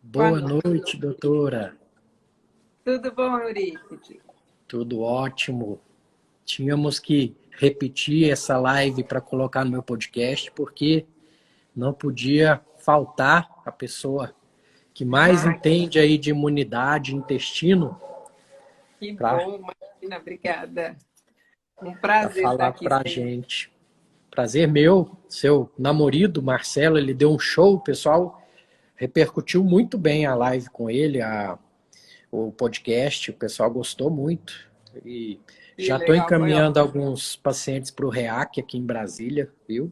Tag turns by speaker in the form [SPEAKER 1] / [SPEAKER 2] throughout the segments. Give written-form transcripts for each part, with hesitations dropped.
[SPEAKER 1] Boa
[SPEAKER 2] Boa
[SPEAKER 1] noite.
[SPEAKER 2] noite, doutora.
[SPEAKER 1] Tudo bom, Eurípides?
[SPEAKER 2] Tudo ótimo. Tínhamos que repetir essa live para colocar no meu podcast, porque não podia faltar a pessoa que mais
[SPEAKER 1] Ah,
[SPEAKER 2] entende aí de imunidade, intestino,
[SPEAKER 1] que
[SPEAKER 2] para
[SPEAKER 1] bom, Martina, obrigada. Um prazer estar
[SPEAKER 2] falar
[SPEAKER 1] aqui
[SPEAKER 2] para a
[SPEAKER 1] sempre.
[SPEAKER 2] gente. Prazer meu, seu namorado, Marcelo, ele deu um show, o pessoal repercutiu muito bem a live com ele, o podcast, o pessoal gostou muito. E
[SPEAKER 1] Que
[SPEAKER 2] já estou
[SPEAKER 1] legal, foi
[SPEAKER 2] encaminhando
[SPEAKER 1] ótimo.
[SPEAKER 2] alguns pacientes para o REAC aqui em Brasília, viu?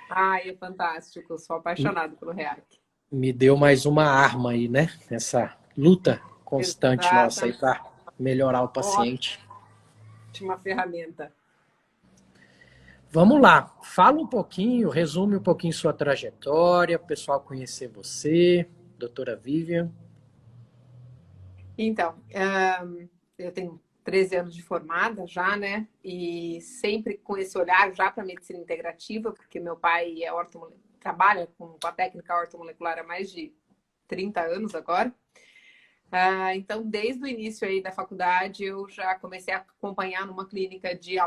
[SPEAKER 1] Ai, é fantástico, sou apaixonado pelo REAC.
[SPEAKER 2] Me deu mais uma arma aí, né? Nessa luta constante nossa aí
[SPEAKER 1] Exatamente,
[SPEAKER 2] para melhorar o paciente.
[SPEAKER 1] ótima ferramenta.
[SPEAKER 2] Vamos lá, fala um pouquinho, resume um pouquinho sua trajetória, o pessoal conhecer você, doutora Vivian.
[SPEAKER 1] Então, eu tenho 13 anos de formada já, né? E sempre com esse olhar já para medicina integrativa, porque meu pai é trabalha com a técnica ortomolecular há mais de 30 anos agora. Então, desde o início aí da faculdade, eu já comecei a acompanhar numa clínica de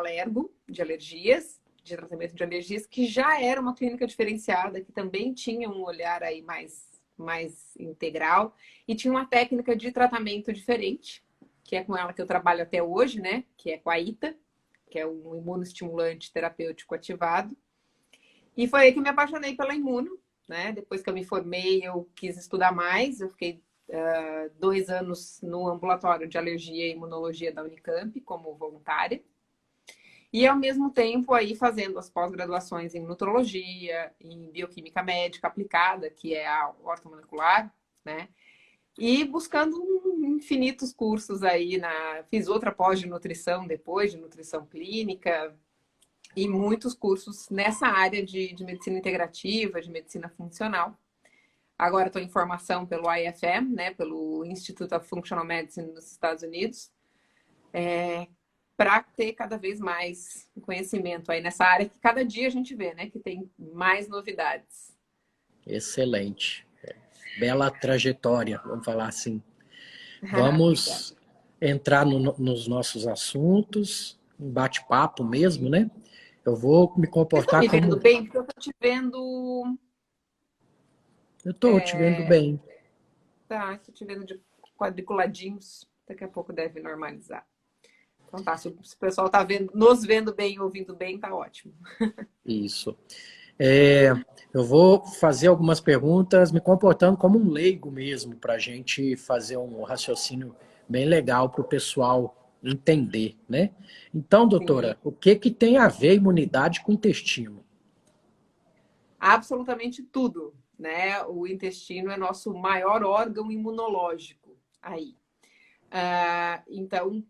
[SPEAKER 1] de alergias, de tratamento de alergias, que já era uma clínica diferenciada, que também tinha um olhar aí mais integral e tinha uma técnica de tratamento diferente, que é com ela que eu trabalho até hoje, né? Que é com a ITA, que é um imunoestimulante terapêutico ativado. E foi aí que eu me apaixonei pela imuno, né? Depois que eu me formei, eu quis estudar mais, eu fiquei 2 anos no ambulatório de alergia e imunologia da Unicamp como voluntária. E ao mesmo tempo aí fazendo as pós-graduações em nutrologia, em bioquímica médica aplicada, que é a ortomolecular, né? E buscando infinitos cursos aí fiz outra pós de nutrição depois, de nutrição clínica, e muitos cursos nessa área de medicina integrativa, de medicina funcional. Agora estou em formação pelo IFM, né, pelo Institute of Functional Medicine nos Estados Unidos, para ter cada vez mais conhecimento aí nessa área que cada dia a gente vê, né, que tem mais novidades.
[SPEAKER 2] Excelente. Bela trajetória, vamos falar assim.
[SPEAKER 1] Obrigada.
[SPEAKER 2] Vamos entrar nos nossos assuntos, um bate-papo mesmo, né? Eu vou me
[SPEAKER 1] Vocês estão
[SPEAKER 2] comportar
[SPEAKER 1] me vendo
[SPEAKER 2] como.
[SPEAKER 1] bem? Porque eu estou te vendo.
[SPEAKER 2] Eu estou te vendo bem.
[SPEAKER 1] Tá, estou te vendo de quadriculadinhos. Daqui a pouco deve normalizar. Então tá, se o pessoal está nos vendo bem, ouvindo bem, tá ótimo.
[SPEAKER 2] Isso. É, eu vou fazer algumas perguntas, me comportando como um leigo mesmo, para a gente fazer um raciocínio bem legal para o pessoal entender, né? Então,
[SPEAKER 1] Sim,
[SPEAKER 2] doutora, o que que tem a ver imunidade com o intestino?
[SPEAKER 1] absolutamente tudo, né? O intestino é nosso maior órgão imunológico aí. Então,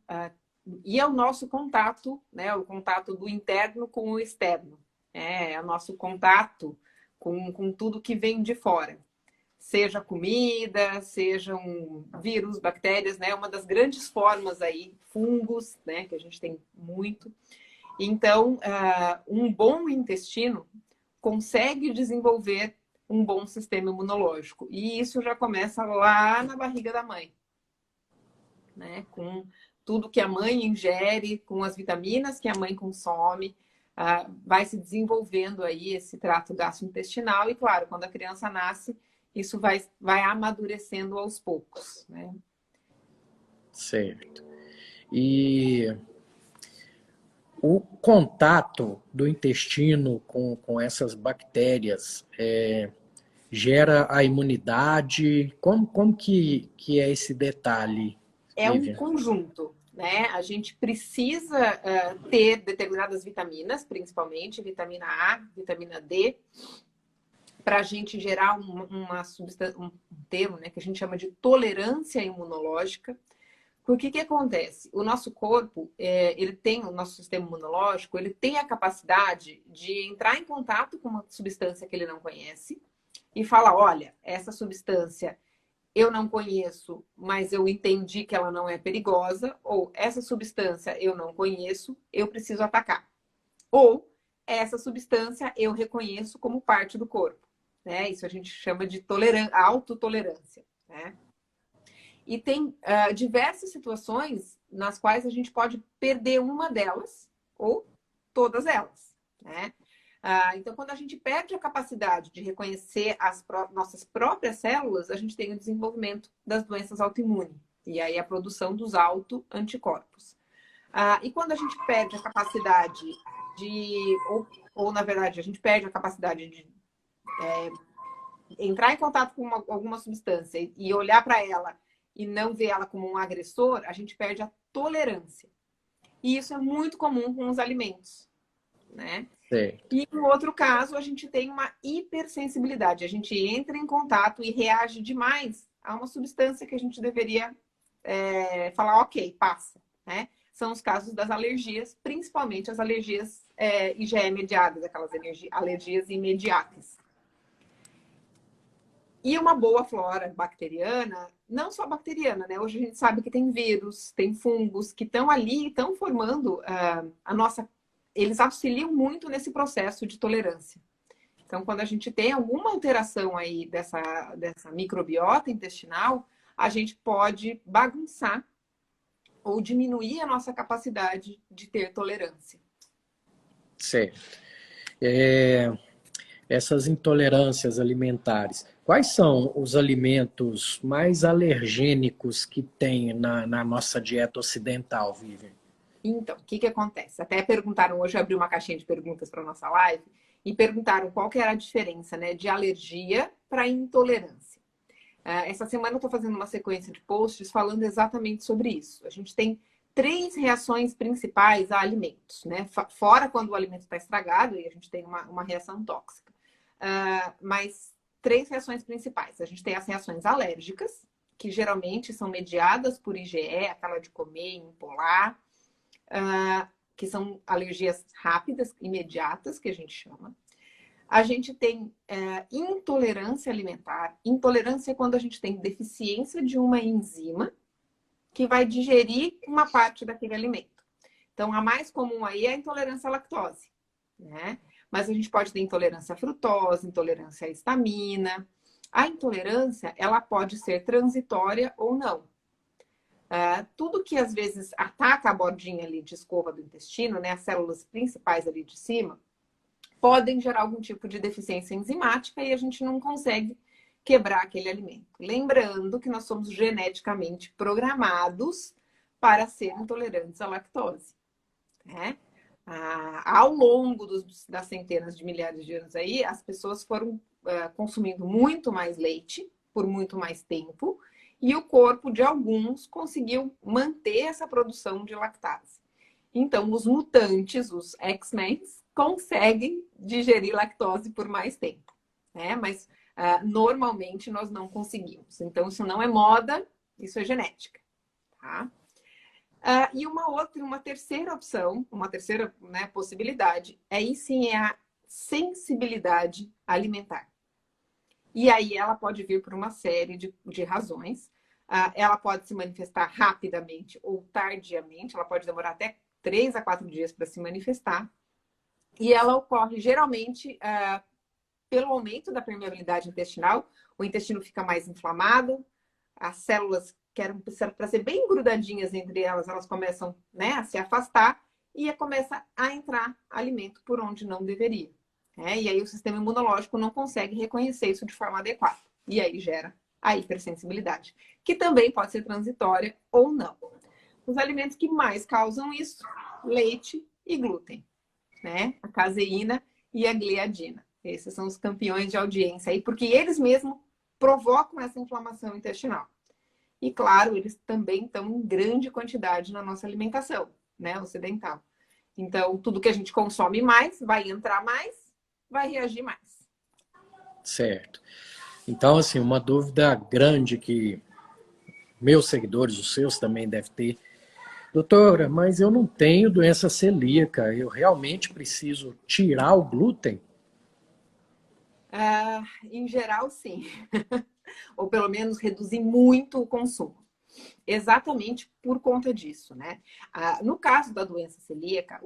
[SPEAKER 1] e é o nosso contato, né? O contato do interno com o externo. É o nosso contato com tudo que vem de fora. Seja comida, sejam vírus, bactérias, né? Uma das grandes formas aí, fungos, né? Que a gente tem muito. Então, um bom intestino consegue desenvolver um bom sistema imunológico. E isso já começa lá na barriga da mãe, né? Com tudo que a mãe ingere, com as vitaminas que a mãe consome, vai se desenvolvendo aí esse trato gastrointestinal e, claro, quando a criança nasce, isso vai amadurecendo aos poucos, né?
[SPEAKER 2] Certo. E o contato do intestino com essas bactérias gera a imunidade? Como que é esse detalhe,
[SPEAKER 1] É um
[SPEAKER 2] Vivian?
[SPEAKER 1] conjunto, né? A gente precisa ter determinadas vitaminas, principalmente vitamina A, vitamina D, para a gente gerar uma substância, um termo, né, que a gente chama de tolerância imunológica. Porque que acontece? O nosso corpo, ele tem o nosso sistema imunológico, ele tem a capacidade de entrar em contato com uma substância que ele não conhece e falar, olha, essa substância eu não conheço, mas eu entendi que ela não é perigosa, ou essa substância eu não conheço, eu preciso atacar. Ou essa substância eu reconheço como parte do corpo. Né? Isso a gente chama de autotolerância. né? E tem diversas situações nas quais a gente pode perder uma delas ou todas elas, né? Então, quando a gente perde a capacidade de reconhecer as nossas próprias células, a gente tem o desenvolvimento das doenças autoimunes e aí a produção dos autoanticorpos. E quando a gente perde a capacidade ou na verdade, a gente perde a capacidade de entrar em contato com alguma substância e olhar para ela e não ver ela como um agressor, a gente perde a tolerância. E isso é muito comum com os alimentos, né?
[SPEAKER 2] Certo.
[SPEAKER 1] E no outro caso, a gente tem uma hipersensibilidade. A gente entra em contato e reage demais a uma substância que a gente deveria falar, ok, passa, né? São os casos das alergias, principalmente as alergias IgE mediadas, aquelas alergias imediatas. E uma boa flora bacteriana, não só bacteriana, né? Hoje a gente sabe que tem vírus, tem fungos que estão ali, estão formando a nossa. Eles auxiliam muito nesse processo de tolerância. Então, quando a gente tem alguma alteração aí dessa microbiota intestinal, a gente pode bagunçar ou diminuir a nossa capacidade de ter tolerância.
[SPEAKER 2] Certo. Essas intolerâncias alimentares, quais são os alimentos mais alergênicos que tem na nossa dieta ocidental, Vivian?
[SPEAKER 1] Então, o que acontece? Até perguntaram, hoje eu abri uma caixinha de perguntas para a nossa live, e perguntaram qual que era a diferença, né, de alergia para intolerância. Essa semana eu estou fazendo uma sequência de posts falando exatamente sobre isso. A gente tem 3 reações principais a alimentos, né? Fora quando o alimento está estragado e a gente tem uma reação tóxica. Mas 3 reações principais. A gente tem as reações alérgicas, que geralmente são mediadas por IgE, aquela de comer, empolar, que são alergias rápidas, imediatas, que a gente chama. A gente tem intolerância alimentar. Intolerância é quando a gente tem deficiência de uma enzima que vai digerir uma parte daquele alimento. Então, a mais comum aí é a intolerância à lactose, né? Mas a gente pode ter intolerância à frutose, intolerância à histamina. A intolerância, ela pode ser transitória ou não. Tudo que às vezes ataca a bordinha ali de escova do intestino, né? As células principais ali de cima, podem gerar algum tipo de deficiência enzimática e a gente não consegue quebrar aquele alimento. Lembrando que nós somos geneticamente programados para ser intolerantes à lactose, né? Ao longo das centenas de milhares de anos aí, as pessoas foram consumindo muito mais leite por muito mais tempo e o corpo de alguns conseguiu manter essa produção de lactase. Então, os mutantes, os X-Men, conseguem digerir lactose por mais tempo, né? Mas normalmente nós não conseguimos. Então, isso não é moda, isso é genética, tá? E uma terceira opção, uma terceira, né, possibilidade, aí sim é a sensibilidade alimentar. E aí ela pode vir por uma série de razões. Ela pode se manifestar rapidamente ou tardiamente, ela pode demorar até 3 a 4 dias para se manifestar. E ela ocorre geralmente pelo aumento da permeabilidade intestinal. O intestino fica mais inflamado, as células que eram para ser bem grudadinhas entre elas, elas começam, né, a se afastar e começa a entrar alimento por onde não deveria. E aí o sistema imunológico não consegue reconhecer isso de forma adequada. E aí gera a hipersensibilidade, que também pode ser transitória ou não. Os alimentos que mais causam isso, leite e glúten, né? A caseína e a gliadina. Esses são os campeões de audiência aí, porque eles mesmos provocam essa inflamação intestinal. E, claro, eles também estão em grande quantidade na nossa alimentação, né, ocidental. Então, tudo que a gente consome mais, vai entrar mais, vai reagir mais.
[SPEAKER 2] Certo. Então, assim, uma dúvida grande que meus seguidores, os seus também devem ter. Doutora, mas eu não tenho doença celíaca, eu realmente preciso tirar o glúten?
[SPEAKER 1] Em geral, sim. Ou pelo menos reduzir muito o consumo. Exatamente por conta disso, né? No caso da doença celíaca,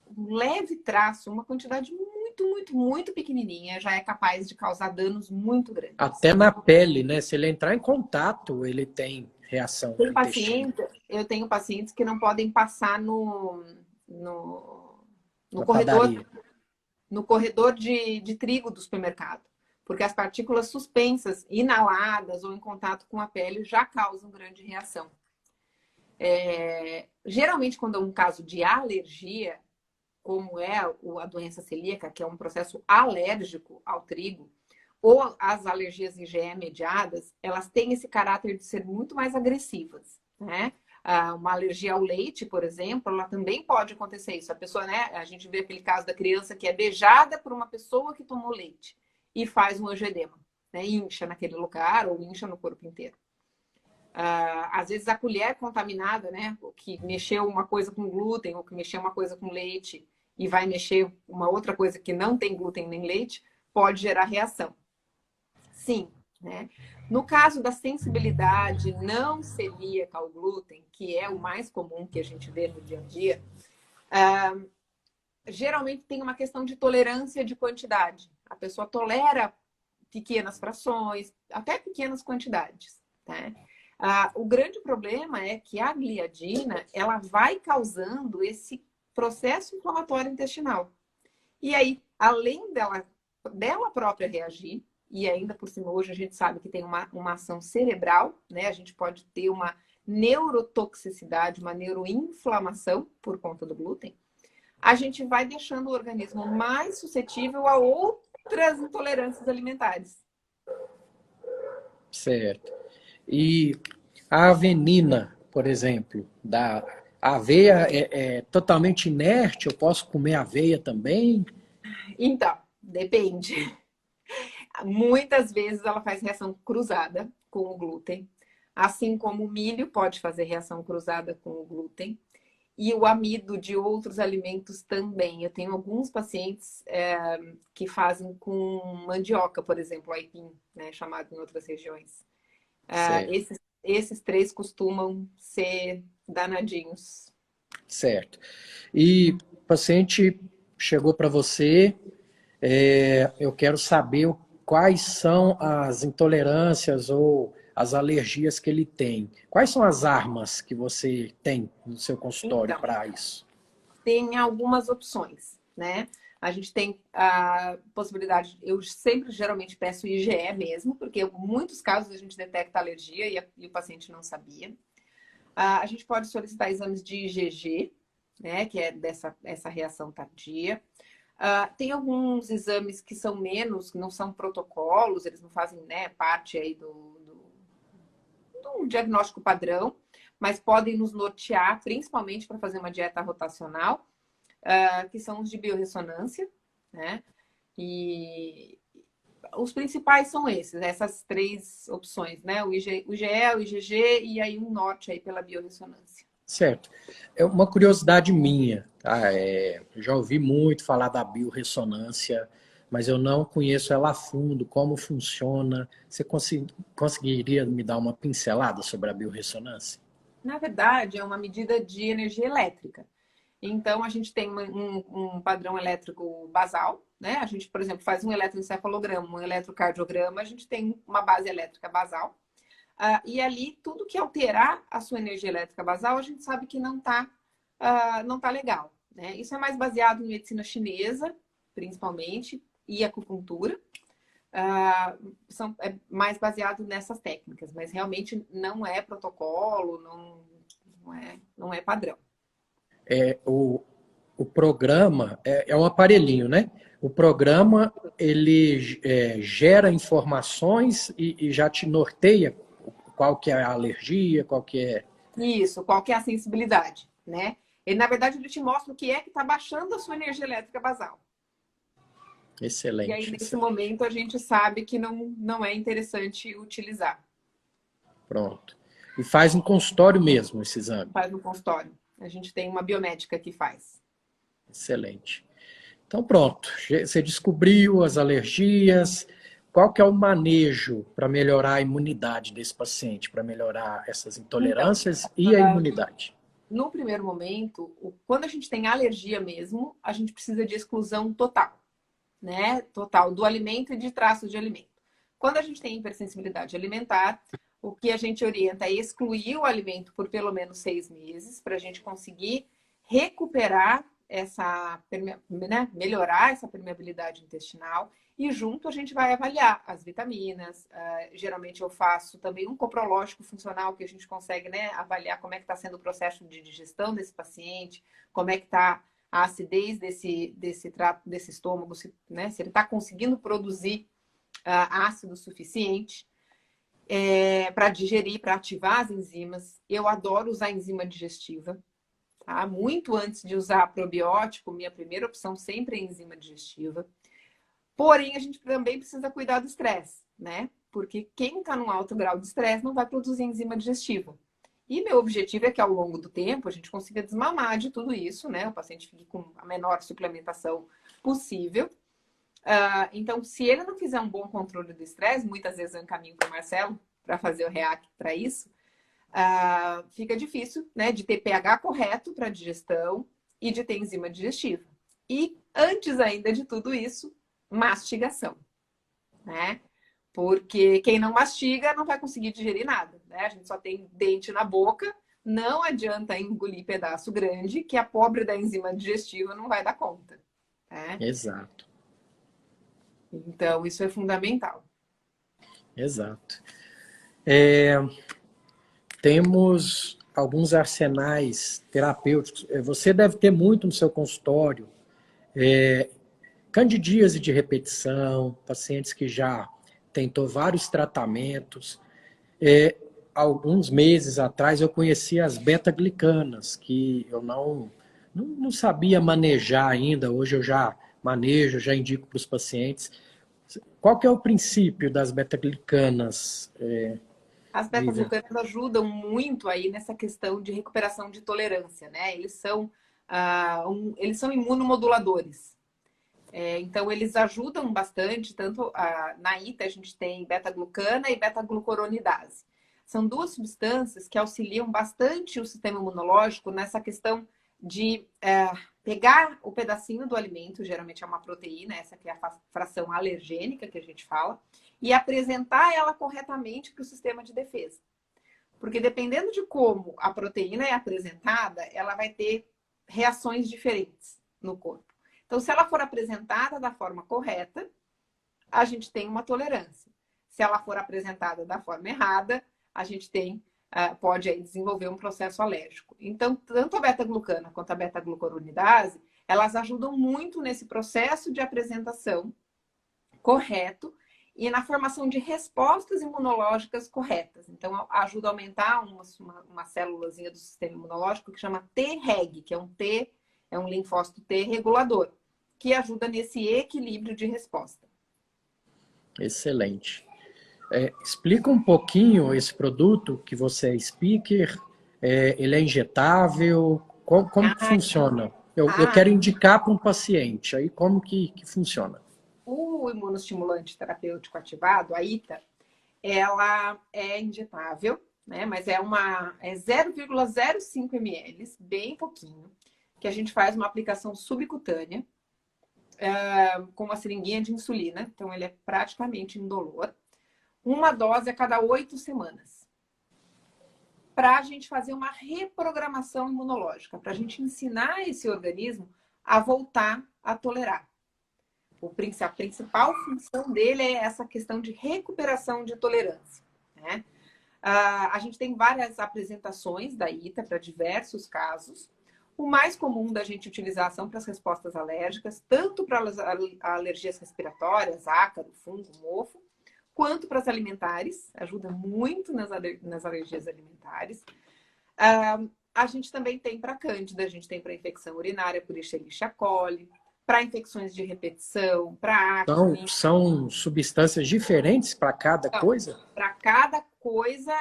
[SPEAKER 1] um leve traço, uma quantidade muito muito, muito, muito pequenininha já é capaz de causar danos muito grandes.
[SPEAKER 2] Até na pele, né? Se ele entrar em contato, ele tem reação no intestino.
[SPEAKER 1] Eu tenho pacientes que não podem passar no
[SPEAKER 2] Na
[SPEAKER 1] corredor,
[SPEAKER 2] padaria.
[SPEAKER 1] no corredor de trigo do supermercado, porque as partículas suspensas, inaladas ou em contato com a pele já causam grande reação. Geralmente, quando é um caso de alergia, como é a doença celíaca, que é um processo alérgico ao trigo, ou as alergias IgE mediadas, elas têm esse caráter de ser muito mais agressivas, né? Uma alergia ao leite, por exemplo, ela também pode acontecer isso. A pessoa, né? A gente vê aquele caso da criança que é beijada por uma pessoa que tomou leite e faz um angioedema, né? Incha naquele lugar ou incha no corpo inteiro. Às vezes a colher contaminada, né? Que mexeu uma coisa com glúten ou que mexeu uma coisa com leite e vai mexer uma outra coisa que não tem glúten nem leite, pode gerar reação. Sim, né? No caso da sensibilidade não celíaca ao glúten, que é o mais comum que a gente vê no dia a dia, geralmente tem uma questão de tolerância de quantidade. A pessoa tolera pequenas frações, até pequenas quantidades, né? O grande problema é que a gliadina, ela vai causando esse processo inflamatório intestinal. E aí, além dela própria reagir, e ainda por cima hoje a gente sabe que tem uma ação cerebral, né? A gente pode ter uma neurotoxicidade, uma neuroinflamação por conta do glúten. A gente vai deixando o organismo mais suscetível a outras intolerâncias alimentares.
[SPEAKER 2] Certo. E a avenina, por exemplo, a aveia é totalmente inerte? Eu posso comer aveia também?
[SPEAKER 1] Então, depende. Muitas vezes ela faz reação cruzada com o glúten, assim como o milho pode fazer reação cruzada com o glúten e o amido de outros alimentos também. Eu tenho alguns pacientes que fazem com mandioca, por exemplo, aipim, né, chamado em outras regiões. Esses três costumam ser danadinhos.
[SPEAKER 2] Certo. E o paciente chegou para você, eu quero saber quais são as intolerâncias ou as alergias que ele tem. Quais são as armas que você tem no seu consultório
[SPEAKER 1] Então,
[SPEAKER 2] para isso?
[SPEAKER 1] tem algumas opções, né? A gente tem a possibilidade, eu sempre geralmente peço IgE mesmo, porque em muitos casos a gente detecta alergia e o paciente não sabia. A gente pode solicitar exames de IgG, né, que é essa reação tardia. Tem alguns exames que são menos, que não são protocolos, eles não fazem, né, parte aí do diagnóstico padrão, mas podem nos nortear, principalmente para fazer uma dieta rotacional, que são os de biorressonância, né? E os principais são essas três opções, né? O IgE, o IgG e aí um norte aí pela biorressonância.
[SPEAKER 2] Certo. É uma curiosidade minha, tá? Já ouvi muito falar da biorressonância, mas eu não conheço ela a fundo, como funciona. Você conseguiria me dar uma pincelada sobre a biorressonância?
[SPEAKER 1] Na verdade, é uma medida de energia elétrica. Então, a gente tem um padrão elétrico basal, né? A gente, por exemplo, faz um eletroencefalograma, um eletrocardiograma, a gente tem uma base elétrica basal. E ali, tudo que alterar a sua energia elétrica basal, a gente sabe que não tá legal, né? Isso é mais baseado em medicina chinesa, principalmente, e acupuntura. É mais baseado nessas técnicas, mas realmente não é protocolo, não é padrão.
[SPEAKER 2] O programa é um aparelhinho, né? O programa ele gera informações e já te norteia qual que é a alergia, qual que é...
[SPEAKER 1] Isso, qual que é a sensibilidade, né? Ele, na verdade, ele te mostra o que é que está baixando a sua energia elétrica basal.
[SPEAKER 2] Excelente.
[SPEAKER 1] E aí, nesse momento, a gente sabe que não é interessante utilizar.
[SPEAKER 2] Pronto. E faz em consultório mesmo esse exame?
[SPEAKER 1] Faz no consultório. A gente tem uma biomédica que faz.
[SPEAKER 2] Excelente. Então, pronto. Você descobriu as alergias. Qual que é o manejo para melhorar a imunidade desse paciente, para melhorar essas intolerâncias e a imunidade?
[SPEAKER 1] No primeiro momento, quando a gente tem alergia mesmo, a gente precisa de exclusão total. né, total do alimento e de traços de alimento. Quando a gente tem hipersensibilidade alimentar, o que a gente orienta é excluir o alimento por pelo menos 6 meses, para a gente conseguir recuperar essa, né, melhorar essa permeabilidade intestinal. E junto a gente vai avaliar as vitaminas. Geralmente eu faço também um coprológico funcional, que a gente consegue, né, avaliar como é que está sendo o processo de digestão desse paciente, como é que está a acidez desse trato, desse estômago, se, né, se ele está conseguindo produzir ácido suficiente para digerir, para ativar as enzimas. Eu adoro usar enzima digestiva. Tá? Muito antes de usar probiótico, minha primeira opção sempre é enzima digestiva. Porém, a gente também precisa cuidar do estresse, né? Porque quem está num alto grau de estresse não vai produzir enzima digestiva. E meu objetivo é que ao longo do tempo a gente consiga desmamar de tudo isso, né? O paciente fique com a menor suplementação possível. Então, se ele não fizer um bom controle do estresse, muitas vezes eu encaminho para o Marcelo para fazer o REAC para isso, fica difícil, né, de ter pH correto para digestão e de ter enzima digestiva. E antes ainda de tudo isso, mastigação, né? Porque quem não mastiga não vai conseguir digerir nada, né? A gente só tem dente na boca, não adianta engolir pedaço grande, que a pobre da enzima digestiva não vai dar conta, né?
[SPEAKER 2] Exato.
[SPEAKER 1] Então, isso é fundamental.
[SPEAKER 2] Exato. Temos alguns arsenais terapêuticos. Você deve ter muito no seu consultório. Candidíase de repetição, pacientes que já tentou vários tratamentos. Alguns meses atrás eu conheci as beta-glicanas, que eu não sabia manejar ainda. Hoje eu já manejo, já indico para os pacientes. Qual que é o princípio das beta-glicanas?
[SPEAKER 1] As beta-glucanas ajudam muito aí nessa questão de recuperação de tolerância, né? Eles são imunomoduladores. Então, eles ajudam bastante, tanto na ITA a gente tem beta-glucana e beta-glucuronidase. São duas substâncias que auxiliam bastante o sistema imunológico nessa questão de pegar o pedacinho do alimento, geralmente é uma proteína, essa que é a fração alergênica que a gente fala, e apresentar ela corretamente para o sistema de defesa. Porque dependendo de como a proteína é apresentada, ela vai ter reações diferentes no corpo. Então, se ela for apresentada da forma correta, a gente tem uma tolerância. Se ela for apresentada da forma errada, a gente pode aí desenvolver um processo alérgico. Então, tanto a beta-glucana quanto a beta-glucuronidase, elas ajudam muito nesse processo de apresentação correto e na formação de respostas imunológicas corretas. Então, ajuda a aumentar uma célulazinha do sistema imunológico que chama Treg, que é um linfócito T regulador, que ajuda nesse equilíbrio de resposta.
[SPEAKER 2] Excelente. Explica um pouquinho esse produto que você é speaker. Ele é injetável? Como que funciona? Eu quero indicar para um paciente. Aí como que funciona?
[SPEAKER 1] O imunostimulante terapêutico ativado, a ITA, ela é injetável, né? Mas é 0,05 ml, bem pouquinho, que a gente faz uma aplicação subcutânea com uma seringuinha de insulina. Então, ele é praticamente indolor. Uma dose a cada 8 semanas. Para a gente fazer uma reprogramação imunológica, para a gente ensinar esse organismo a voltar a tolerar. A principal função dele é essa questão de recuperação de tolerância, né? A gente tem várias apresentações da ITA para diversos casos. O mais comum da gente utilizar são para as respostas alérgicas, tanto para as alergias respiratórias, ácaro, fungo, mofo, quanto para as alimentares, ajuda muito nas alergias alimentares. A gente também tem para cândida, a gente tem para infecção urinária por Escherichia coli, para infecções de repetição, para acne.
[SPEAKER 2] São substâncias diferentes para cada coisa?
[SPEAKER 1] Para cada coisa,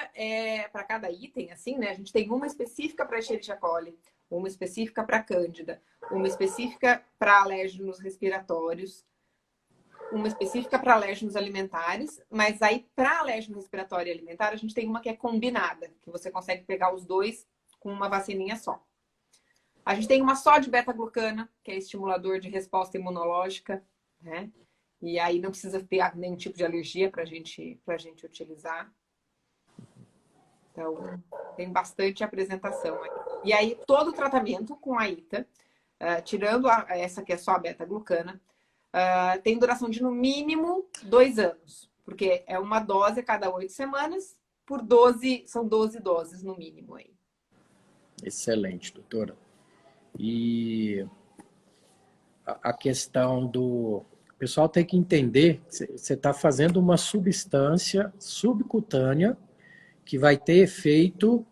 [SPEAKER 1] para cada item, assim, né? A gente tem uma específica para Escherichia coli, uma específica para cândida, uma específica para alérgenos respiratórios, uma específica para alérgenos alimentares, mas aí para alérgeno respiratório e alimentar, a gente tem uma que é combinada, que você consegue pegar os dois com uma vacininha só. A gente tem uma só de beta-glucana, que é estimulador de resposta imunológica, né? E aí não precisa ter nenhum tipo de alergia para gente utilizar. Então, tem bastante apresentação aí. E aí, todo o tratamento com a ITA, tirando essa que é só a beta-glucana, tem duração de no mínimo 2 anos. Porque é uma dose a cada 8 semanas, por 12, são 12 doses no mínimo aí.
[SPEAKER 2] Excelente, doutora. E a questão do... O pessoal tem que entender que você está fazendo uma substância subcutânea que vai ter efeito,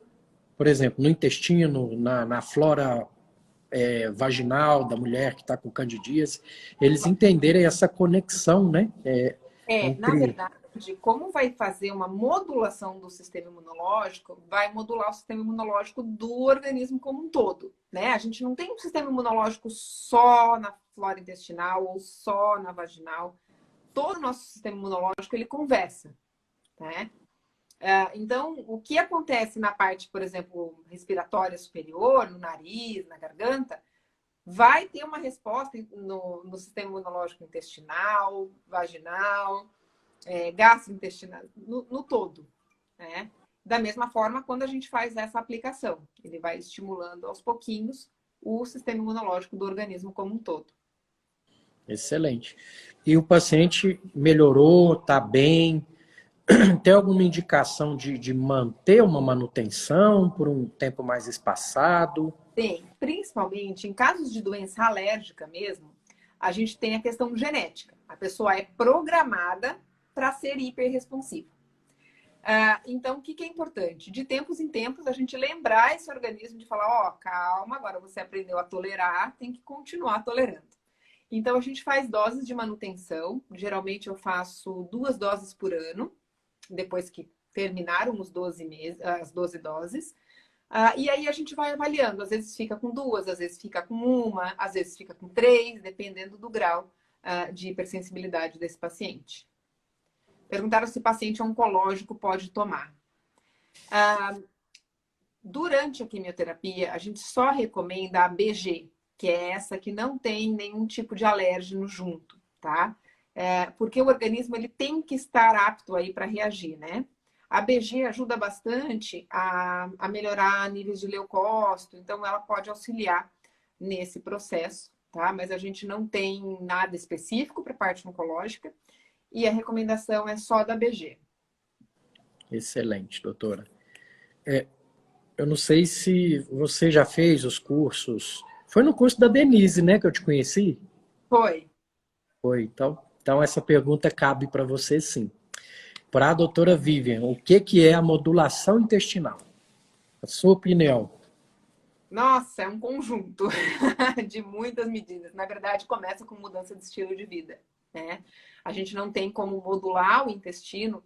[SPEAKER 2] por exemplo, no intestino, na flora vaginal da mulher que está com candidíase, eles entenderem essa conexão, né?
[SPEAKER 1] Na
[SPEAKER 2] Entre...
[SPEAKER 1] verdade, como vai fazer uma modulação do sistema imunológico, vai modular o sistema imunológico do organismo como um todo, né? A gente não tem um sistema imunológico só na flora intestinal ou só na vaginal. Todo o nosso sistema imunológico, ele conversa, né? Então, o que acontece na parte, por exemplo, respiratória superior, no nariz, na garganta, vai ter uma resposta no sistema imunológico intestinal, vaginal, gastrointestinal, no todo, né? Da mesma forma, quando a gente faz essa aplicação, ele vai estimulando aos pouquinhos o sistema imunológico do organismo como um todo.
[SPEAKER 2] Excelente. E o paciente melhorou, está bem? Tem alguma indicação de manter uma manutenção por um tempo mais espaçado?
[SPEAKER 1] Tem, principalmente em casos de doença alérgica mesmo, a gente tem a questão genética. A pessoa é programada para ser hiperresponsiva. Então, o que é importante? De tempos em tempos, a gente lembrar esse organismo de falar, ó, calma, agora você aprendeu a tolerar, tem que continuar tolerando. Então, a gente faz doses de manutenção. Geralmente, eu faço 2 doses por ano, depois que terminaram os 12 meses, as 12 doses. E aí a gente vai avaliando. Às vezes fica com 2, às vezes fica com 1, às vezes fica com 3, dependendo do grau de hipersensibilidade desse paciente. Perguntaram se o paciente oncológico pode tomar. Durante a quimioterapia, a gente só recomenda a BG, que é essa que não tem nenhum tipo de alérgeno junto, tá? Porque o organismo ele tem que estar apto aí para reagir, né? A BG ajuda bastante a melhorar níveis de leucócito, então ela pode auxiliar nesse processo, tá? Mas a gente não tem nada específico para a parte oncológica e a recomendação é só da BG.
[SPEAKER 2] Excelente, doutora. Eu não sei se você já fez os cursos. Foi no curso da Denise, né, que eu te conheci?
[SPEAKER 1] Foi.
[SPEAKER 2] Foi. Então essa pergunta cabe para você, sim. Para a doutora Vivian, o que é a modulação intestinal? A sua opinião.
[SPEAKER 1] Nossa, é um conjunto de muitas medidas. Na verdade, começa com mudança de estilo de vida, né? A gente não tem como modular o intestino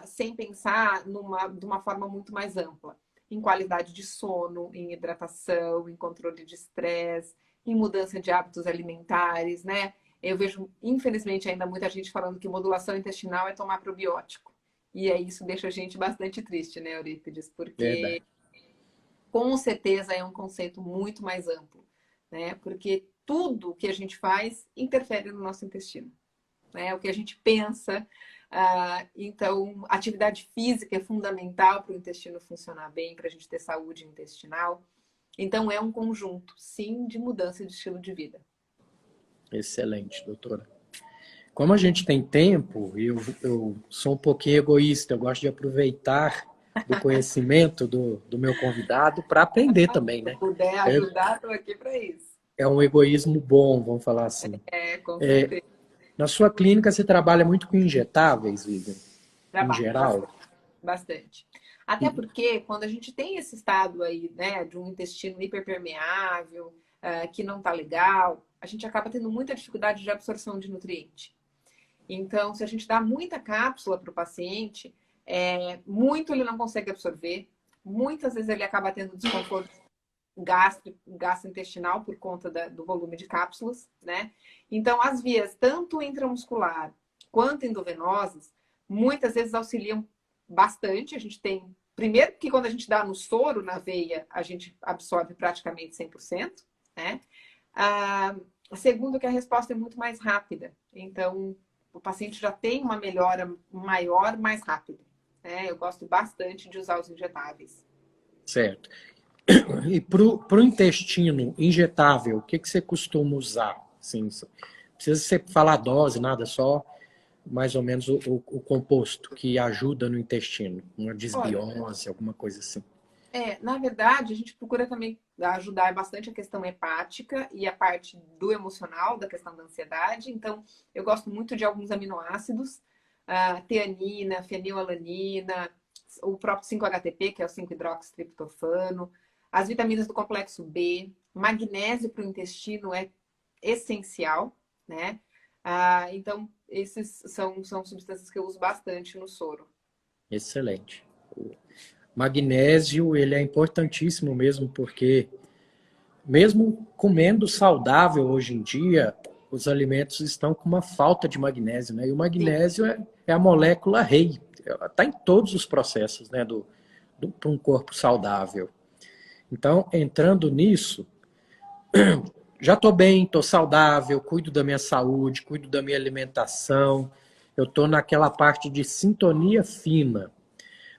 [SPEAKER 1] sem pensar de uma forma muito mais ampla. Em qualidade de sono, em hidratação, em controle de estresse, em mudança de hábitos alimentares, né? Eu vejo, infelizmente, ainda muita gente falando que modulação intestinal é tomar probiótico. E aí isso deixa a gente bastante triste, né, Eurípides? Porque
[SPEAKER 2] Verdade.
[SPEAKER 1] com certeza é um conceito muito mais amplo, né? Porque tudo que a gente faz interfere no nosso intestino, né? O que a gente pensa. Então, atividade física é fundamental para o intestino funcionar bem, para a gente ter saúde intestinal. Então, é um conjunto, sim, de mudança de estilo de vida.
[SPEAKER 2] Excelente, doutora. Como a gente tem tempo, eu sou um pouquinho egoísta, eu gosto de aproveitar do conhecimento do meu convidado para aprender também,
[SPEAKER 1] Se
[SPEAKER 2] né?
[SPEAKER 1] puder ajudar, estou aqui para isso.
[SPEAKER 2] É um egoísmo bom, vamos falar assim.
[SPEAKER 1] Com certeza.
[SPEAKER 2] Na sua clínica, você trabalha muito com injetáveis, Vivian? Em
[SPEAKER 1] Trabalho
[SPEAKER 2] geral?
[SPEAKER 1] bastante. Até porque quando a gente tem esse estado aí, né, de um intestino hiperpermeável, que não tá legal, a gente acaba tendo muita dificuldade de absorção de nutriente. Então, se a gente dá muita cápsula para o paciente, muito ele não consegue absorver. Muitas vezes ele acaba tendo desconforto gastrointestinal por conta do volume de cápsulas, né? Então, as vias, tanto intramuscular quanto endovenosas, muitas vezes auxiliam bastante. A gente tem, primeiro que quando a gente dá no soro, na veia, a gente absorve praticamente 100%, né? Segundo, que a resposta é muito mais rápida. Então, o paciente já tem uma melhora maior, mais rápida. Né? Eu gosto bastante de usar os injetáveis.
[SPEAKER 2] Certo. E para o intestino injetável, o que, que você costuma usar? Assim, precisa ser falar a dose, nada, só mais ou menos o composto que ajuda no intestino. Uma
[SPEAKER 1] Olha,
[SPEAKER 2] disbiose, alguma coisa assim.
[SPEAKER 1] na verdade, a gente procura também ajudar bastante a questão hepática e a parte do emocional, da questão da ansiedade. Então, eu gosto muito de alguns aminoácidos, teanina, fenilalanina, o próprio 5-HTP, que é o 5-hidroxitriptofano, as vitaminas do complexo B, magnésio para o intestino é essencial, né? Então, esses são substâncias que eu uso bastante no soro.
[SPEAKER 2] Excelente. O magnésio, ele é importantíssimo mesmo, porque mesmo comendo saudável hoje em dia, os alimentos estão com uma falta de magnésio, né? E o
[SPEAKER 1] Sim.
[SPEAKER 2] magnésio é a molécula rei. Está em todos os processos, né? Para um corpo saudável. Então, entrando nisso, já estou bem, estou saudável, cuido da minha saúde, cuido da minha alimentação. Eu estou naquela parte de sintonia fina.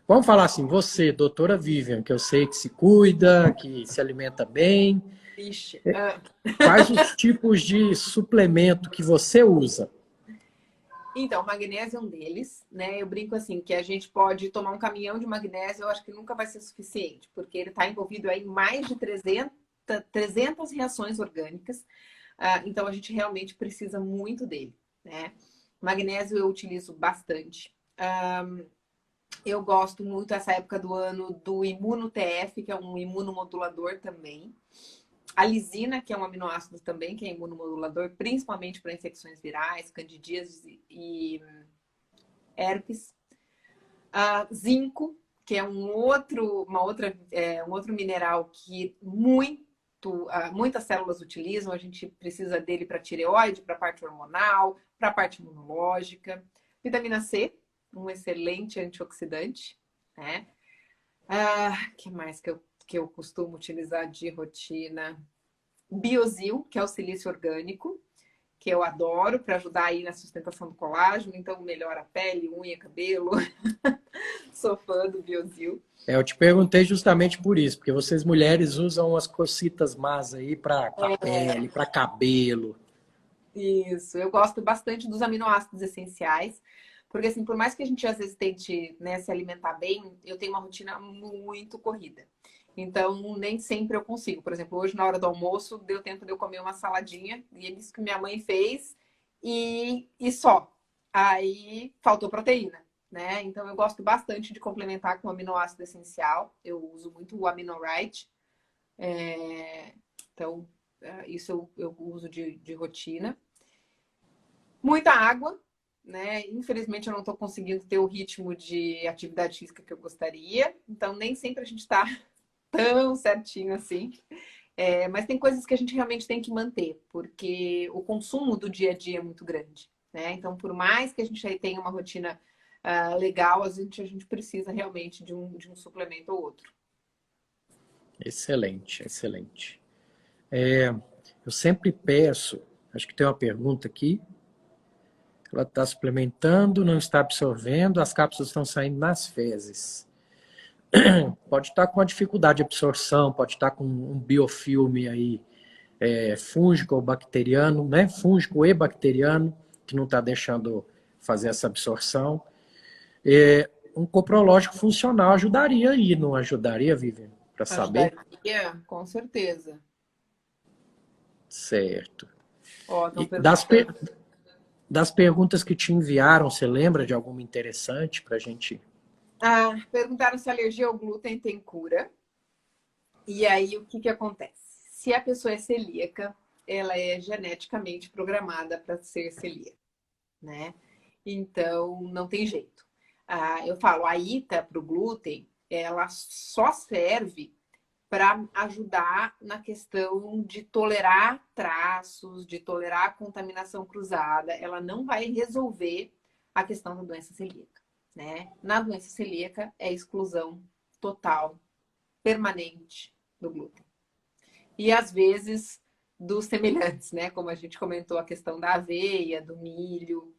[SPEAKER 2] Vamos falar assim, você, doutora Vivian, que eu sei que se cuida, que se alimenta bem,
[SPEAKER 1] Ixi.
[SPEAKER 2] quais os tipos de suplemento que você usa?
[SPEAKER 1] Então, magnésio é um deles, né? Eu brinco assim, que a gente pode tomar um caminhão de magnésio, eu acho que nunca vai ser suficiente, porque ele está envolvido aí em mais de 300 reações orgânicas, então a gente realmente precisa muito dele, né? Magnésio eu utilizo bastante. Eu gosto muito essa época do ano do Imuno TF, que é um imunomodulador também. A lisina, que é um aminoácido também, que é imunomodulador, principalmente para infecções virais, candidíase e herpes. Zinco, que é um outro mineral que muitas células utilizam. A gente precisa dele para tireoide, para a parte hormonal, para a parte imunológica. Vitamina C, um excelente antioxidante, né? Que mais que eu costumo utilizar de rotina? Biosil, que é o silício orgânico, que eu adoro para ajudar aí na sustentação do colágeno, então melhora a pele, unha, cabelo. Sou fã do Biosil.
[SPEAKER 2] Eu te perguntei justamente por isso, porque vocês mulheres usam umas cocitas más aí para a pele, para cabelo.
[SPEAKER 1] Isso, eu gosto bastante dos aminoácidos essenciais, porque assim, por mais que a gente às vezes tente, né, se alimentar bem, eu tenho uma rotina muito corrida. Então, nem sempre eu consigo. Por exemplo, hoje na hora do almoço, deu tempo de eu comer uma saladinha, e é isso que minha mãe fez, e só. Aí faltou proteína, né? Então, eu gosto bastante de complementar com aminoácido essencial. Eu uso muito o AminoRite. Então, isso eu uso de rotina. Muita água, né? Infelizmente eu não estou conseguindo ter o ritmo de atividade física que eu gostaria, então nem sempre a gente está tão certinho assim. Mas tem coisas que a gente realmente tem que manter, porque o consumo do dia a dia é muito grande, né? Então, por mais que a gente aí tenha uma rotina legal, a gente precisa realmente de um suplemento ou outro.
[SPEAKER 2] Excelente, excelente. Eu sempre peço, acho que tem uma pergunta aqui. Ela está suplementando, não está absorvendo, as cápsulas estão saindo nas fezes. Pode estar com uma dificuldade de absorção, pode estar com um biofilme aí, fúngico ou bacteriano, né? Fúngico e bacteriano, que não está deixando fazer essa absorção. Um coprológico funcional ajudaria aí, não ajudaria, Vivian? Para saber?
[SPEAKER 1] Ajudaria, com certeza.
[SPEAKER 2] Certo.
[SPEAKER 1] Ó, estão
[SPEAKER 2] E
[SPEAKER 1] perguntando.
[SPEAKER 2] das perguntas que te enviaram, você lembra de alguma interessante para a gente?
[SPEAKER 1] Perguntaram se a alergia ao glúten tem cura. E aí, o que que acontece? Se a pessoa é celíaca, ela é geneticamente programada para ser celíaca, né? Então, não tem jeito. Eu falo, a ITA para o glúten, ela só serve para ajudar na questão de tolerar traços, de tolerar contaminação cruzada. Ela não vai resolver a questão da doença celíaca, né? Na doença celíaca é exclusão total, permanente do glúten. E às vezes dos semelhantes, né? Como a gente comentou, a questão da aveia, do milho.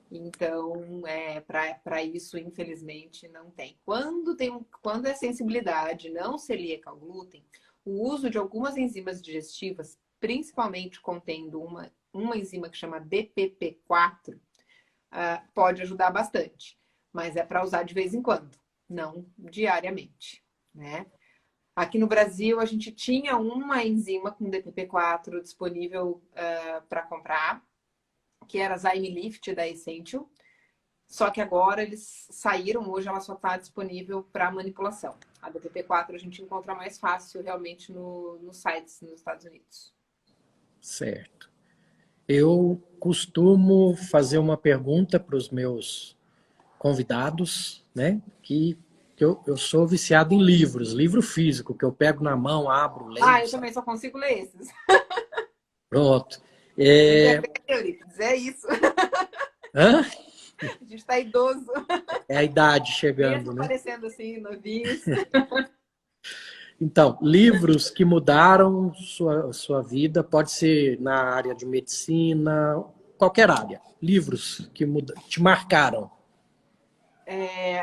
[SPEAKER 1] Então, para isso, infelizmente, não tem. Quando é sensibilidade não celíaca ao glúten, o uso de algumas enzimas digestivas, principalmente contendo uma enzima que chama DPP4, pode ajudar bastante. Mas é para usar de vez em quando, não diariamente, né? Aqui no Brasil, a gente tinha uma enzima com DPP4 disponível para comprar, que era a Zymelift da Essential. Só que agora eles saíram, hoje ela só está disponível para manipulação. A DPP4 a gente encontra mais fácil realmente nos sites nos Estados Unidos.
[SPEAKER 2] Certo. Eu costumo fazer uma pergunta para os meus convidados, né? Que eu sou viciado em livros, livro físico, que eu pego na mão, abro, leio.
[SPEAKER 1] Eu também só consigo ler esses.
[SPEAKER 2] Pronto.
[SPEAKER 1] Euripides, é isso.
[SPEAKER 2] Hã?
[SPEAKER 1] A gente está idoso.
[SPEAKER 2] É a idade chegando,
[SPEAKER 1] Mesmo
[SPEAKER 2] né?
[SPEAKER 1] parecendo assim, novinhos.
[SPEAKER 2] Então, livros que mudaram sua vida, pode ser na área de medicina, qualquer área. Livros que te marcaram.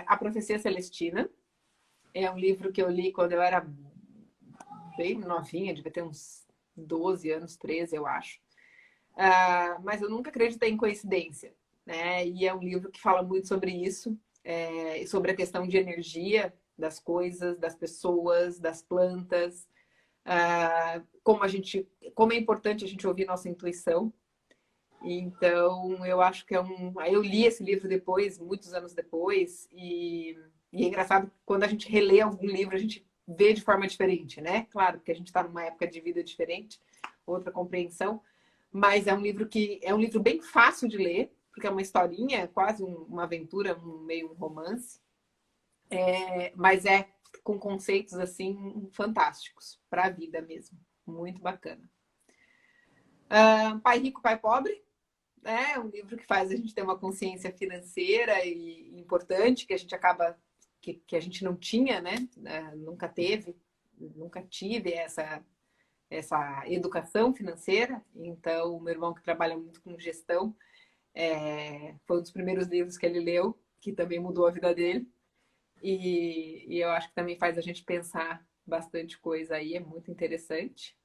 [SPEAKER 1] A Profecia Celestina é um livro que eu li quando eu era bem novinha, devia ter uns 12 anos, 13, eu acho. Mas eu nunca acreditei em coincidência, né? E é um livro que fala muito sobre isso, sobre a questão de energia das coisas, das pessoas, das plantas, como é importante a gente ouvir nossa intuição. Então, eu acho que Aí eu li esse livro depois, muitos anos depois, e é engraçado que quando a gente relê algum livro, a gente vê de forma diferente, né? Claro, porque a gente está numa época de vida diferente, outra compreensão. Mas é um livro bem fácil de ler, porque é uma historinha, quase uma aventura, meio um romance. Mas é com conceitos assim fantásticos para a vida mesmo. Muito bacana. Pai Rico, Pai Pobre. É um livro que faz a gente ter uma consciência financeira e importante, que a gente acaba que a gente não tinha, né? Nunca teve, nunca tive essa educação financeira. Então, o meu irmão, que trabalha muito com gestão, foi um dos primeiros livros que ele leu, que também mudou a vida dele. E eu acho que também faz a gente pensar bastante coisa aí, é muito interessante.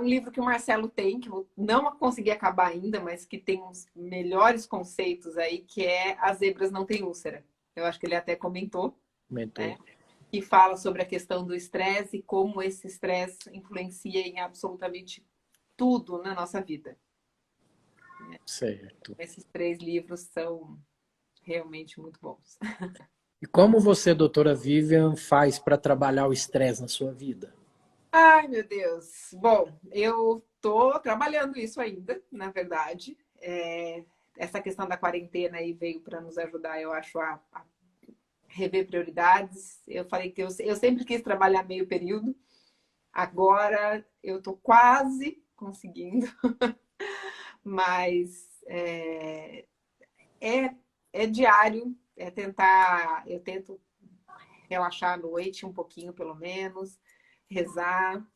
[SPEAKER 1] Um livro que o Marcelo tem, que eu não consegui acabar ainda, mas que tem uns melhores conceitos aí, que é As Zebras Não Têm Úlcera. Eu acho que ele até comentou. Né? Que fala sobre a questão do estresse e como esse estresse influencia em absolutamente tudo na nossa vida.
[SPEAKER 2] Certo.
[SPEAKER 1] Esses 3 livros são realmente muito bons.
[SPEAKER 2] E como você, doutora Vivian, faz para trabalhar o estresse na sua vida?
[SPEAKER 1] Ai, meu Deus. Bom, eu tô trabalhando isso ainda, na verdade. Essa questão da quarentena aí veio para nos ajudar, eu acho, a rever prioridades. Eu falei que eu sempre quis trabalhar meio período. Agora eu tô quase conseguindo, mas é diário, eu tento relaxar à noite um pouquinho pelo menos, rezar,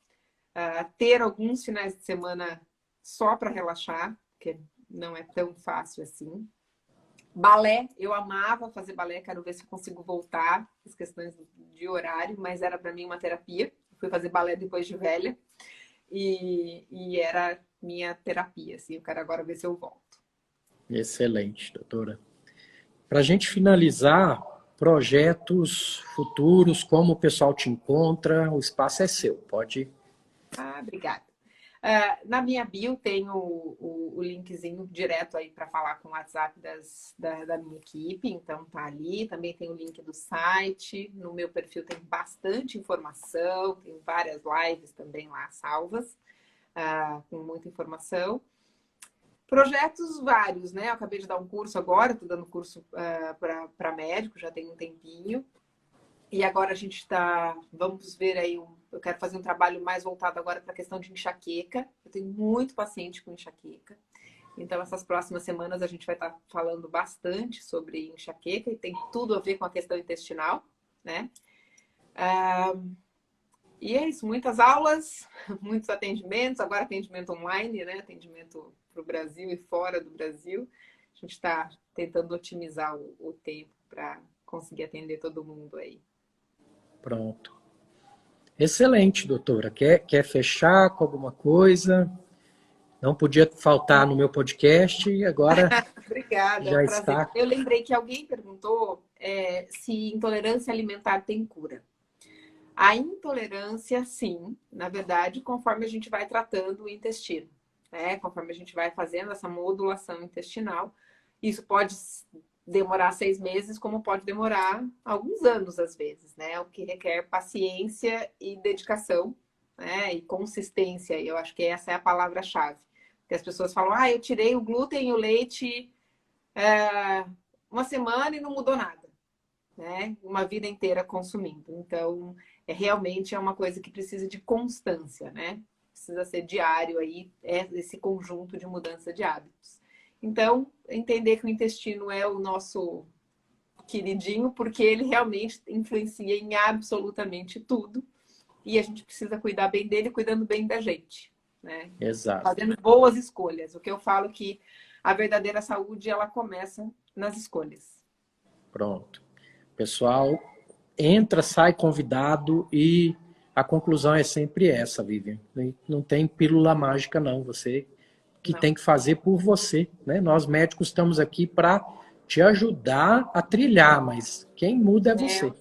[SPEAKER 1] ter alguns finais de semana só para relaxar, porque não é tão fácil assim. Balé, eu amava fazer balé, quero ver se eu consigo voltar, as questões de horário, mas era para mim uma terapia. Fui fazer balé depois de velha e era minha terapia, assim, eu quero agora ver se eu volto.
[SPEAKER 2] Excelente, doutora. Para a gente finalizar, projetos futuros, como o pessoal te encontra, o espaço é seu, pode.
[SPEAKER 1] Obrigada. Na minha bio tem o linkzinho direto aí para falar com o WhatsApp da minha equipe, então tá ali. Também tem o link do site. No meu perfil tem bastante informação, tem várias lives também lá salvas, com muita informação. Projetos vários, né? Eu acabei de dar um curso agora, estou dando curso para médico, já tem um tempinho. E agora a gente vamos ver aí, eu quero fazer um trabalho mais voltado agora para a questão de enxaqueca. Eu tenho muito paciente com enxaqueca. Então, essas próximas semanas a gente vai estar falando bastante sobre enxaqueca e tem tudo a ver com a questão intestinal, né? E é isso, muitas aulas, muitos atendimentos, agora atendimento online, né? Atendimento para o Brasil e fora do Brasil. A gente está tentando otimizar o tempo para conseguir atender todo mundo aí.
[SPEAKER 2] Pronto. Excelente, doutora. Quer fechar com alguma coisa? Não podia faltar no meu podcast e agora
[SPEAKER 1] Obrigada, é um
[SPEAKER 2] já
[SPEAKER 1] prazer.
[SPEAKER 2] está.
[SPEAKER 1] Eu lembrei que alguém perguntou se intolerância alimentar tem cura. A intolerância, sim, na verdade, conforme a gente vai tratando o intestino, né? Conforme a gente vai fazendo essa modulação intestinal, isso pode demorar 6 meses, como pode demorar alguns anos, às vezes, né? O que requer paciência e dedicação, né? E consistência. Eu acho que essa é a palavra-chave. Porque as pessoas falam, eu tirei o glúten e o leite uma semana e não mudou nada, né? Uma vida inteira consumindo. Então, realmente é uma coisa que precisa de constância, né? Precisa ser diário aí, esse conjunto de mudança de hábitos. Então, entender que o intestino é o nosso queridinho, porque ele realmente influencia em absolutamente tudo. E a gente precisa cuidar bem dele, cuidando bem da gente, né?
[SPEAKER 2] Exato.
[SPEAKER 1] Fazendo boas escolhas. O que eu falo que a verdadeira saúde, ela começa nas escolhas.
[SPEAKER 2] Pronto. Pessoal, entra, sai convidado e a conclusão é sempre essa, Vivian. Não tem pílula mágica, não. Você que tem que fazer por você, né? Nós médicos estamos aqui para te ajudar a trilhar, mas quem muda é você.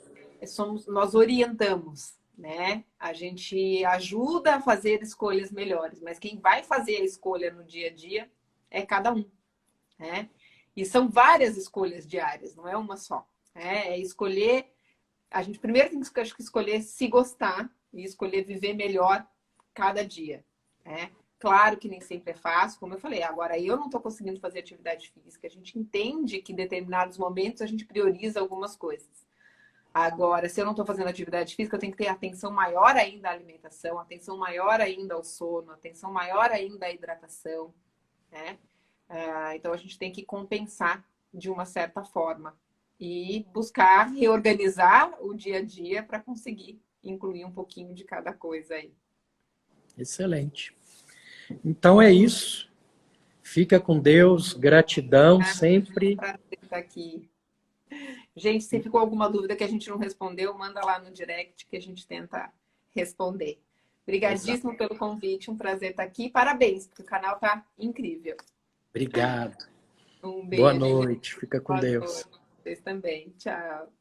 [SPEAKER 1] Nós orientamos, né? A gente ajuda a fazer escolhas melhores, mas quem vai fazer a escolha no dia a dia é cada um, né? E são várias escolhas diárias, não é uma só. É escolher. A gente primeiro tem que escolher se gostar e escolher viver melhor cada dia, né? Claro que nem sempre é fácil, como eu falei. Agora, eu não estou conseguindo fazer atividade física. A gente entende que em determinados momentos a gente prioriza algumas coisas. Agora, se eu não estou fazendo atividade física, eu tenho que ter atenção maior ainda à alimentação, atenção maior ainda ao sono, atenção maior ainda à hidratação, né? Então, a gente tem que compensar de uma certa forma e buscar reorganizar o dia a dia para conseguir incluir um pouquinho de cada coisa aí.
[SPEAKER 2] Excelente. Então é isso. Fica com Deus, gratidão sempre.
[SPEAKER 1] Prazer estar aqui. Gente, se ficou alguma dúvida que a gente não respondeu, manda lá no direct que a gente tenta responder. Obrigadíssimo pelo convite, um prazer estar aqui. Parabéns, porque o canal tá incrível.
[SPEAKER 2] Obrigado.
[SPEAKER 1] Um beijo.
[SPEAKER 2] Boa noite. Fica com
[SPEAKER 1] Boa
[SPEAKER 2] Deus.
[SPEAKER 1] noite. Vocês também. Tchau.